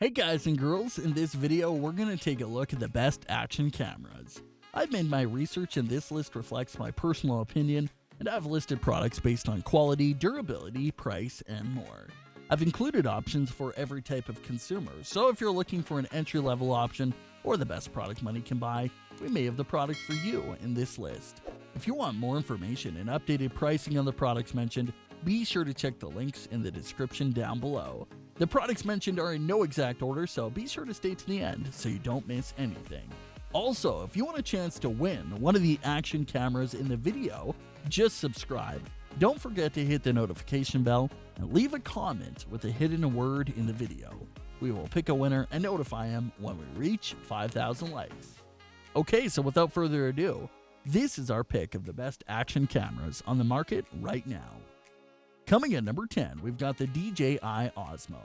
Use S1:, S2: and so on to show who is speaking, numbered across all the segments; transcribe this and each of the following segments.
S1: Hey guys and girls, in this video we're going to take a look at the best action cameras. I've made my research and this list reflects my personal opinion, and I've listed products based on quality, durability, price, and more. I've included options for every type of consumer, so if you're looking for an entry-level option or the best product money can buy, we may have the product for you in this list. If you want more information and updated pricing on the products mentioned, be sure to check the links in the description down below. The products mentioned are in no exact order, so be sure to stay to the end so you don't miss anything. Also, if you want a chance to win one of the action cameras in the video, just subscribe. Don't forget to hit the notification bell and leave a comment with a hidden word in the video. We will pick a winner and notify him when we reach 5,000 likes. Okay, so without further ado, this is our pick of the best action cameras on the market right now. Coming at number 10, we've got the DJI Osmo.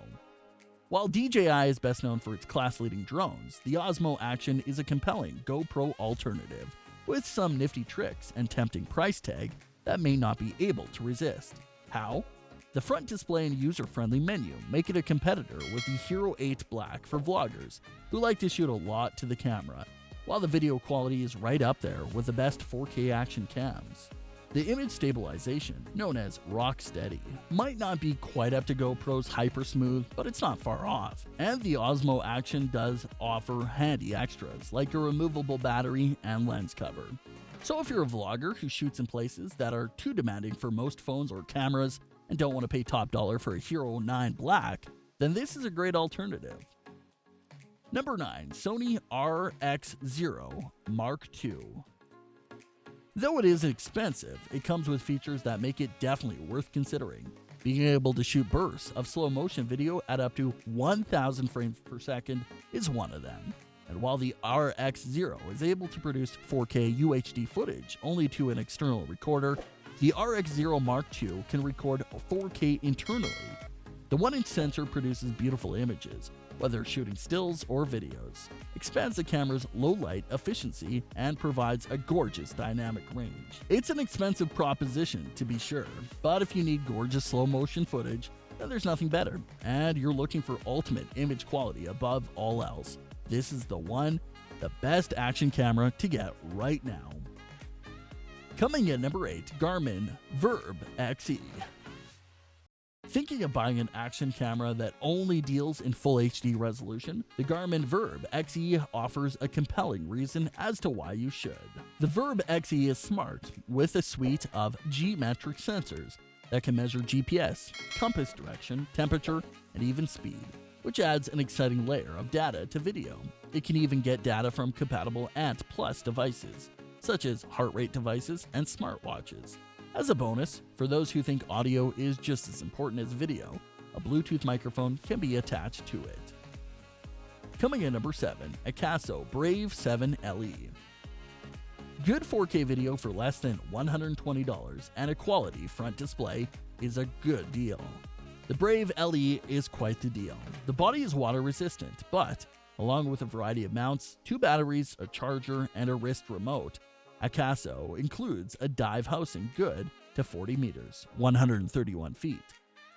S1: While DJI is best known for its class-leading drones, the Osmo Action is a compelling GoPro alternative with some nifty tricks and tempting price tag that may not be able to resist. How? The front display and user-friendly menu make it a competitor with the Hero 8 Black for vloggers who like to shoot a lot to the camera, while the video quality is right up there with the best 4K action cams. The image stabilization, known as rock steady, might not be quite up to GoPro's hyper smooth, but it's not far off. And the Osmo Action does offer handy extras like a removable battery and lens cover. So if you're a vlogger who shoots in places that are too demanding for most phones or cameras and don't want to pay top dollar for a Hero 9 Black, then this is a great alternative. Number 9. Sony RX0 Mark II. Though it is expensive, it comes with features that make it definitely worth considering. Being able to shoot bursts of slow motion video at up to 1,000 frames per second is one of them. And while the RX0 is able to produce 4K UHD footage only to an external recorder, the RX0 Mark II can record 4K internally. The 1-inch sensor produces beautiful images, whether shooting stills or videos, expands the camera's low light efficiency, and provides a gorgeous dynamic range. It's an expensive proposition to be sure, but if you need gorgeous slow motion footage, then there's nothing better, and you're looking for ultimate image quality above all else. This is the one, the best action camera to get right now. Coming in number 8, Garmin Vivo Xe. Thinking of buying an action camera that only deals in full HD resolution? The Garmin Vivo Xe offers a compelling reason as to why you should. The Vivo Xe is smart with a suite of geometric sensors that can measure GPS, compass direction, temperature, and even speed, which adds an exciting layer of data to video. It can even get data from compatible Ant Plus devices, such as heart rate devices and smartwatches. As a bonus, for those who think audio is just as important as video, a Bluetooth microphone can be attached to it. Coming in number 7, ACOS Brave 7 LE. Good 4K video for less than $120 and a quality front display is a good deal. The Brave LE is quite the deal. The body is water resistant, but along with a variety of mounts, 2 batteries, a charger, and a wrist remote, ACOS includes a dive housing good to 40 meters, 131 feet.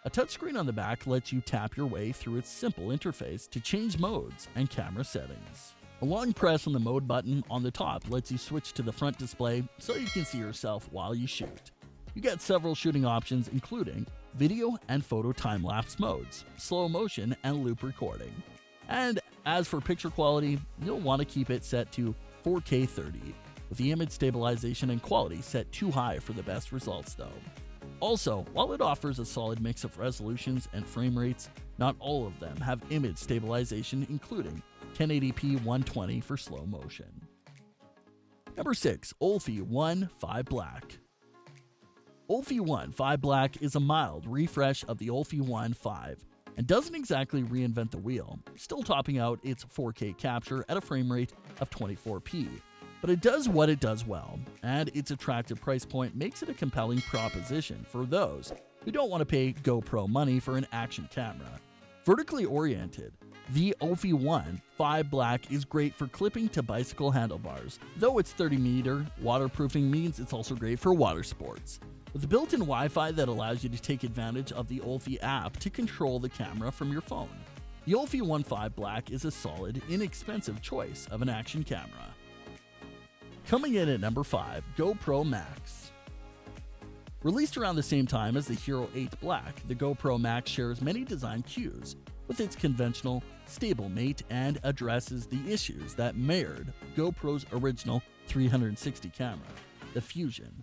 S1: A touchscreen on the back lets you tap your way through its simple interface to change modes and camera settings. A long press on the mode button on the top lets you switch to the front display so you can see yourself while you shoot. You get several shooting options including video and photo time-lapse modes, slow motion, and loop recording. And as for picture quality, you'll want to keep it set to 4K 30. With the image stabilization and quality set too high for the best results though. Also, while it offers a solid mix of resolutions and frame rates, not all of them have image stabilization including 1080p 120 for slow motion. Number 6. Olfi 1 5 Black. Olfi 1 5 Black is a mild refresh of the Olfi 1 5 and doesn't exactly reinvent the wheel, still topping out its 4K capture at a frame rate of 24p. But it does what it does well, and its attractive price point makes it a compelling proposition for those who don't want to pay GoPro money for an action camera. Vertically oriented, the Olfi 1 5 Black is great for clipping to bicycle handlebars, though its 30-meter waterproofing means it's also great for water sports. With a built-in Wi-Fi that allows you to take advantage of the Olfi app to control the camera from your phone. The Olfi 1.5 Black is a solid, inexpensive choice of an action camera. Coming in at number 5, GoPro Max. Released around the same time as the Hero 8 Black, the GoPro Max shares many design cues with its conventional, stable mate and addresses the issues that marred GoPro's original 360 camera, the Fusion.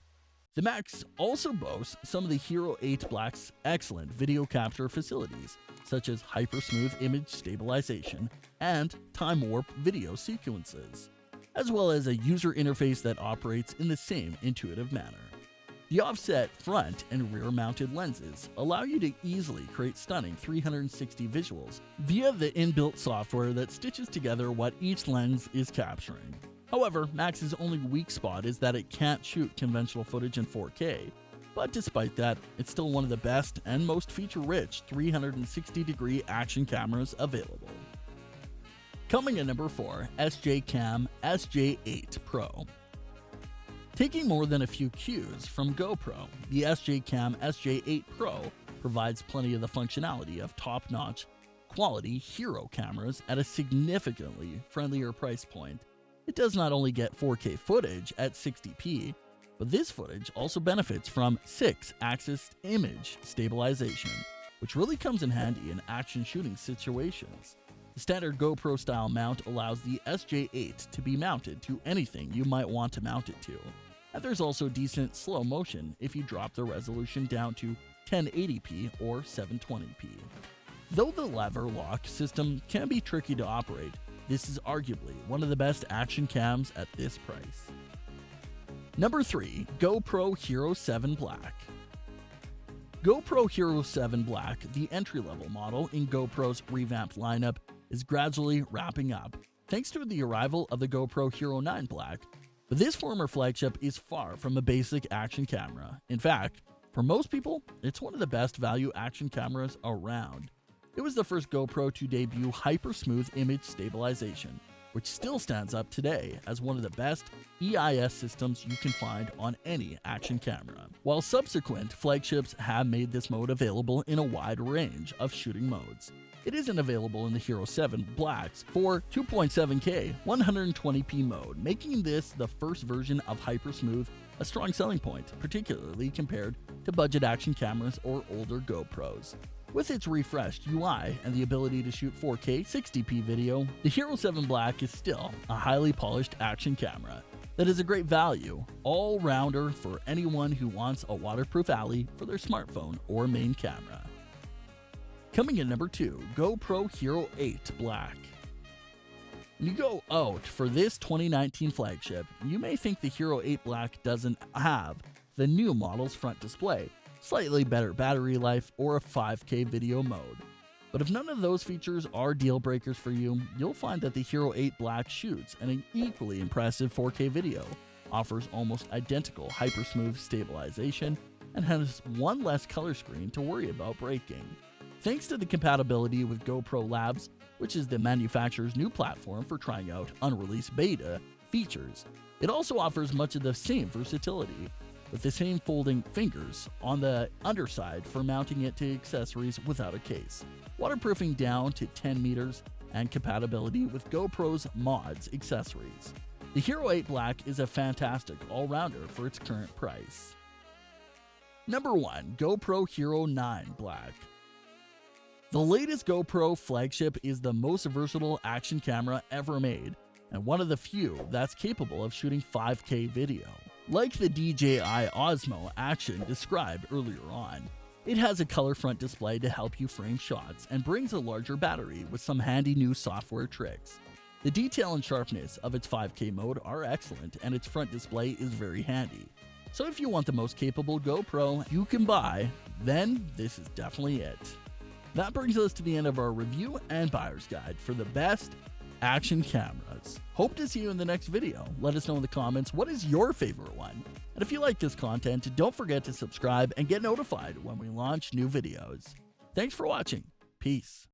S1: The Max also boasts some of the Hero 8 Black's excellent video capture facilities, such as hyper-smooth image stabilization and time-warp video sequences, as well as a user interface that operates in the same intuitive manner. The offset front and rear-mounted lenses allow you to easily create stunning 360 visuals via the inbuilt software that stitches together what each lens is capturing. However, Max's only weak spot is that it can't shoot conventional footage in 4K, but despite that, it's still one of the best and most feature-rich 360-degree action cameras available. Coming in number 4, SJcam SJ8 Pro. Taking more than a few cues from GoPro, the SJcam SJ8 Pro provides plenty of the functionality of top-notch, quality hero cameras at a significantly friendlier price point. It does not only get 4K footage at 60p, but this footage also benefits from 6-axis image stabilization, which really comes in handy in action shooting situations. The standard GoPro style mount allows the SJ8 to be mounted to anything you might want to mount it to, and there's also decent slow motion if you drop the resolution down to 1080p or 720p. Though the lever lock system can be tricky to operate, this is arguably one of the best action cams at this price. Number 3, GoPro Hero 7 Black. GoPro Hero 7 Black, the entry-level model in GoPro's revamped lineup, is gradually wrapping up, thanks to the arrival of the GoPro Hero 9 Black, but this former flagship is far from a basic action camera. In fact, for most people, it's one of the best value action cameras around. It was the first GoPro to debut hyper-smooth image stabilization, which still stands up today as one of the best EIS systems you can find on any action camera, while subsequent flagships have made this mode available in a wide range of shooting modes. It isn't available in the Hero 7 Black's for 2.7K 120p mode, making this the first version of hyper-smooth, a strong selling point, particularly compared to budget action cameras or older GoPros. With its refreshed UI and the ability to shoot 4K 60p video, the Hero 7 Black is still a highly polished action camera that is a great value, all-rounder for anyone who wants a waterproof alley for their smartphone or main camera. Coming in number 2, GoPro Hero 8 Black. When you go out for this 2019 flagship, you may think the Hero 8 Black doesn't have the new model's front display, slightly better battery life, or a 5K video mode. But if none of those features are deal breakers for you, you'll find that the Hero 8 Black shoots an equally impressive 4K video, offers almost identical hyper-smooth stabilization, and has one less color screen to worry about breaking. Thanks to the compatibility with GoPro Labs, which is the manufacturer's new platform for trying out unreleased beta features, it also offers much of the same versatility, with the same folding fingers on the underside for mounting it to accessories without a case, waterproofing down to 10 meters, and compatibility with GoPro's mods accessories. The Hero 8 Black is a fantastic all-rounder for its current price. Number 1, GoPro Hero 9 Black. The latest GoPro flagship is the most versatile action camera ever made, and one of the few that's capable of shooting 5K video. Like the DJI Osmo Action described earlier on, it has a color front display to help you frame shots and brings a larger battery with some handy new software tricks. The detail and sharpness of its 5K mode are excellent, and its front display is very handy. So if you want the most capable GoPro you can buy, then this is definitely it. That brings us to the end of our review and buyer's guide for the best action cameras. Hope to see you in the next video. Let us know in the comments what is your favorite one. And if you like this content, don't forget to subscribe and get notified when we launch new videos. Thanks for watching. Peace.